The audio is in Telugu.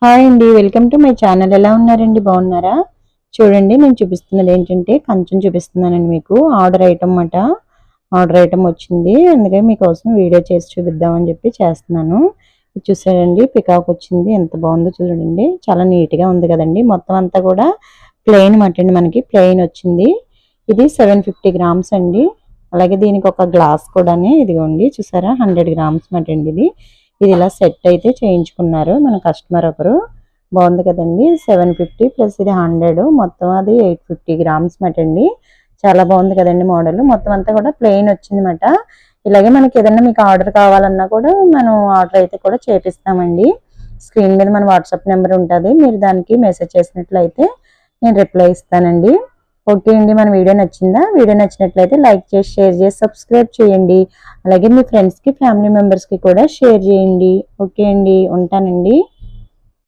హాయ్ అండి, వెల్కమ్ టు మై ఛానల్. ఎలా ఉన్నారండి? బాగున్నారా? చూడండి, నేను చూపిస్తున్నది ఏంటంటే కంచెం చూపిస్తున్నానండి. మీకు ఆర్డర్ ఐటమ్ అన్నమాట. ఆర్డర్ ఐటమ్ వచ్చింది, అందుకే మీకోసం వీడియో చేసి చూపిద్దామని చెప్పి చేస్తున్నాను. ఇది చూసారండి, పికాక్ వచ్చింది. ఎంత బాగుందో చూడండి. చాలా నీట్గా ఉంది కదండి. మొత్తం అంతా కూడా ప్లెయిన్ మటండి, మనకి ప్లెయిన్ వచ్చింది. ఇది 750 గ్రామ్స్ అండి. అలాగే దీనికి ఒక గ్లాస్ కూడా ఇదిగోండి, చూసారా, 100 గ్రామ్స్ మటండి ఇది. ఇది ఇలా సెట్ అయితే చేయించుకున్నారు మన కస్టమర్ ఒకరు. బాగుంది కదండి. 750 ప్లస్ ఇది 100, మొత్తం అది 850 గ్రామ్స్ మటండి. చాలా బాగుంది కదండి మోడల్. మొత్తం అంతా కూడా ప్లెయిన్ వచ్చిందన్నమాట. ఇలాగే మనకి ఏదైనా మీకు ఆర్డర్ కావాలన్నా కూడా మనం ఆర్డర్ అయితే కూడా చేపిస్తామండి. స్క్రీన్ మీద మన వాట్సాప్ నెంబర్ ఉంటుంది. మీరు దానికి మెసేజ్ చేసినట్లయితే నేను రిప్లై ఇస్తానండి. ఓకే అండి, మన వీడియో నచ్చిందా? వీడియో నచ్చినట్లయితే లైక్ చేసి, షేర్ చేసి, సబ్స్క్రైబ్ చేయండి. అలాగే మీ ఫ్రెండ్స్కి, ఫ్యామిలీ మెంబర్స్కి కూడా షేర్ చేయండి. ఓకే అండి, ఉంటానండి.